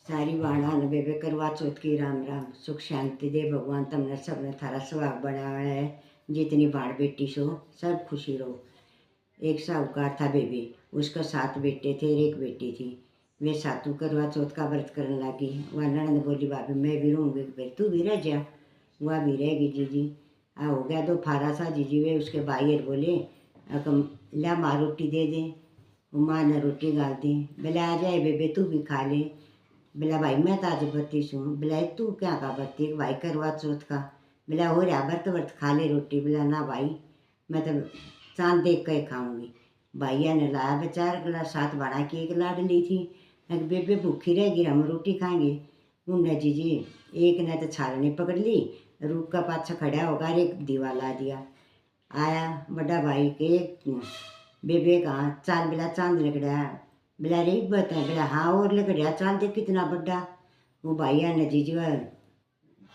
सारी वाणा न बेबे करवा चौथ की राम राम। सुख शांति दे भगवान तमने सबने थारा सुहाग बनाया है। जितनी बाण बेटी सो सब खुशी रहो। एक साहूकार था बेबे, उसका 7 बेटे थे और एक बेटी थी। वे सातू करवा चौथ का व्रत करने लगी। वह ननद बोली भाभी मैं भी रहूँगी, फिर तू भी रह जा। वह भी रहेगी जीजी। हो गया 2 फारा सा जीजी। वे उसके भाई बोले अकम ला माँ रोटी दे दे। माँ ने रोटी गाल दी। बोले आ जाए बेबे तू भी खा ले। बोला भाई मैं तो आज बत्ती हूँ। बोला तू क्या का बत्ती? भाई करवा चौथ का। बोला हो रहा व्रत व्रत खा ले रोटी। बोला ना भाई मैं तो चांद देख कर खाऊंगी। भैया ने लाया बेचार गिलास 7 बना की एक लाडली थी। एक बेबे भूखी रहेगी हम रोटी खाएंगे। उनने जीजी एक ने तो छालनी पकड़ ली, रूख का पाछा खड़ा होगा एक दीवा ला दिया। आया बड़ा भाई के बेबे कहाँ चाल। बिला चांद लकड़ा। बिला रे बता। बिला हाँ और लकड़िया चांद देख कितना बड़ा। वो भैया ने जीजी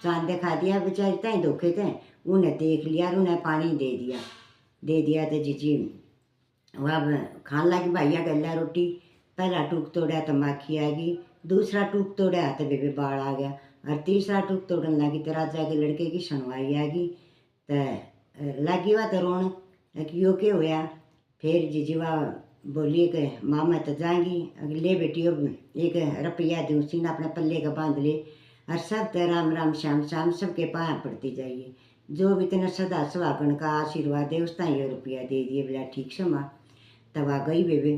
चांद दिखा दिया। बेचारी तय धोखे थे। उन्हें देख लिया और उन्हें पानी दे दिया तो जीजी वह खान लगी। भैया गला रोटी। पहला टूक तोड़ा तो माखी आ गई, दूसरा टूक तोड़ा तो बेबे बाढ़ आ गया, और तीसरा टूक तोड़न लगी तो राजा के लड़के की सुनवाई आ गई। तो लगी वह तो रोन कि यो क्या होया। फिर जीजीवा बोली कि माँ मैं तो जाएंगी। ले बेटी अब 1 रुपया दूँ सी ना अपने पल्ले का बांध ले। और सब तो राम राम श्याम श्याम सबके पाया पड़ती जाइए। जो भी तेना सदा सुहागन का आशीर्वाद है उस ये रुपया दे दिए। बोला ठीक से माँ। तब आ गई बेबे।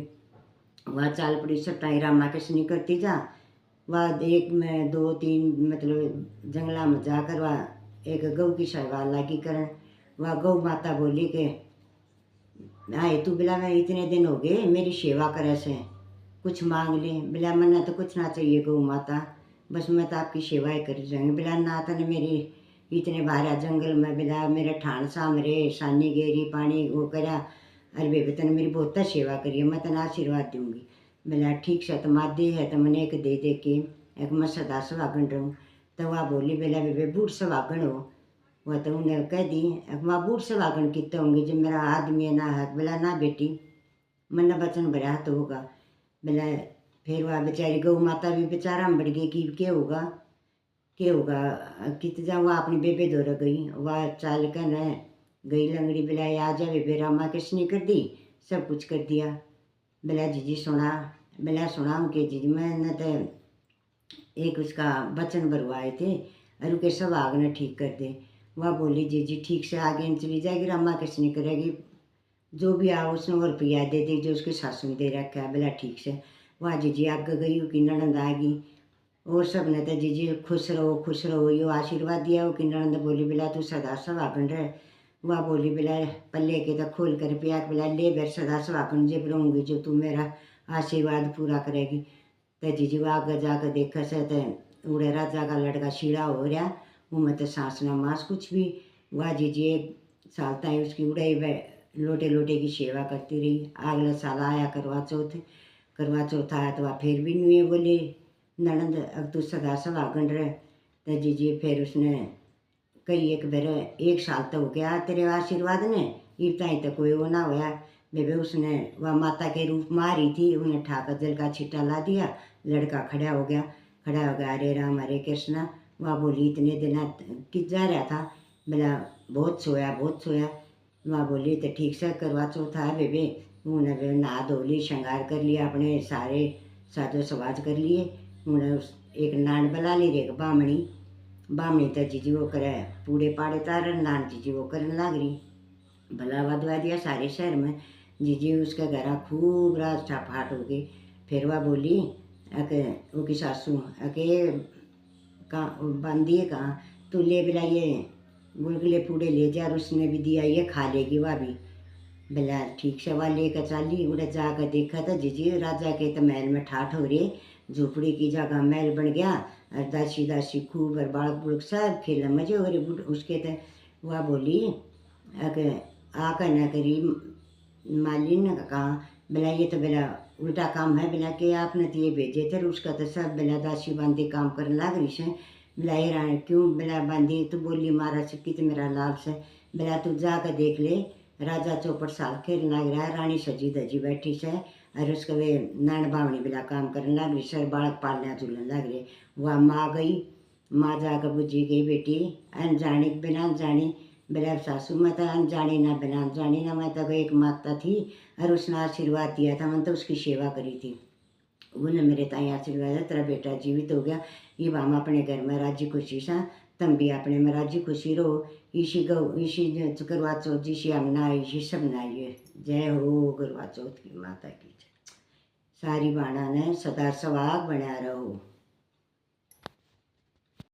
वह चाल पड़ी सटाई रामा के सनी करती जा। वह 1 में 2 3 मतलब जंगला में जाकर वह एक गऊ की सेवा लगी करन। वह गौ माता बोली कि आए तू। बिला मैं इतने दिन हो गए मेरी सेवा करे से, कुछ मांग ले। बिला मन्ना तो कुछ ना चाहिए गौ माता, बस मैं तो आपकी सेवाएं कर जाऊँगी। बिला ना तने मेरी इतने बाहर जंगल में बिला मेरे ठाण सामरे सानी गेरी पानी वो करा। अरे बेबे तने मेरी बहुत सेवा करिए, मैं तने आशीर्वाद दूंगी। बिला ठीक से तो मादे है तो मैंने एक दे के एक मैं सदा सुहागन रहूँ। तो वह बोली बेला बेबे बूढ़ सुहागन हो। वह तो उन्हें कह दी वहाँ बूढ़ सुहागन कितने होंगे जब मेरा आदमी है ना है। बोला ना बेटी मन्ना वचन भरा तो होगा। बोला फिर वह बेचारी गौ माता भी बेचारा में बढ़ गई कि क्या होगा कित जा। वह अपनी बेबे दौड़ गई। वह चाल कर न गई लंगड़ी। बोला आ जा बेबे रामा किसने कर दी, सब कुछ कर दिया। बोला जीजी सुना। बोला सुना उनके जीजी मैंने तो एक उसका वचन भरवाए थे और उनके सुहाग ने ठीक कर दे। वह बोली जीजी ठीक से आगे चली जाएगी रामा किसने करेगी, जो भी आओ उसने और रुपया दे दी जो उसकी सासू ने दे रखा है। बोला ठीक से। वह जीजी आगे गई की ननद आ गई और सब ने तो जीजी खुश रहो यो आशीर्वाद दिया। वो की ननद बोली बिला तू सदा सुहागन रहे। वह बोली बिला पल्ले के तो खोल कर पिया। बिला ले बैठ सदा सुहागन जब रहूँगी जो तू मेरा आशीर्वाद पूरा करेगी। तो जीजी वह आगे जाकर देखा से तो उड़े राजा का लड़का शीड़ा हो रहा। वो मैं तो सांस न मास कुछ भी। वह जीजी 1 साल तक उसकी उड़ाई लोटे लोटे की सेवा करती रही। अगले साल आया करवा चौथ आया तो वह फिर भी नहीं बोले ननद अब तू सदा सुहागन रहे। तो जीजी फिर उसने कई एक बार 1 साल तो हो गया तेरे आशीर्वाद ने इब ताई तो कोई वो ना होया। बेबे उसने वह माता के रूप में आ रही थी, उन्हें ठाकर जल का छिट्टा ला दिया। लड़का खड़ा हो गया हरे राम हरे कृष्णा। वह बोली इतने दिन किस जा रहा था। बोला बहुत सोया। वह बोली तो ठीक से करवा चौथ है बेबे। उन्हें नहा धो ली, श्रृंगार कर लिया, अपने सारे साजो सवाज कर लिए। उन्हें उस एक नान बुला ली एक बामणी तो जीजी वो करे पूड़े पाड़े तार नान जीजी वो करने लग रही। भला बदवा दिया सारे शहर में। जीजी उसके घर खूब रात फाट हो गई। फिर वह बोली अके वो की सासू अके कहाँ बंदी कहाँ तू ले बिला ये गुलगुले पूड़े ले जा। और उसने भी दिया ये खा लेगी वह भी। बोला ठीक से वह लेकर चली। उड़े जाकर देखा था जीजी राजा के तो महल में ठाठ हो रही, झोपड़ी की जगह महल बन गया। और दासी खूब और बालक बुड़क सब खेल मजे हो रहे। उसके तो वह बोली आकर न करी मालिन ने कहा। बोला ये तो बोला उल्टा काम है। बोला कि आपने तो ये भेजे थे उसका तो सब बोला दासी बांधी काम करने लग रही से। बोला ये रानी क्यों बोला बांधी तो बोली महाराज की तो मेरा लाभ से। बोला तू जाकर देख ले राजा चौपट साल खेल लग रहा है, रानी सजी धजी बैठी से और उसके वे नैन बावनी बिला काम करने लग रही, सर बालक पालने झूलने लग रहे। वह माँ गई, माँ जाकर बुझी गई बेटी अनजानी बिना अनजानी, मेरा सासू मैं तो अनजानी ना बिना अनजानी ना, मैं तो एक माता थी और उसने आशीर्वाद दिया था, मैंने तो उसकी सेवा करी थी। उन्होंने मेरे ताई आशीर्वाद है तेरा बेटा जीवित हो गया, ये हम अपने घर में राजी खुशी सा, तुम भी अपने में राजी खुशी रहो। इसी गौ इसी करवा चौथ जिसी हम ना इसी सब नाइए। जय हो करवा चौथ की माता की। सारी बाणा ने सदा सवाग बना रहो।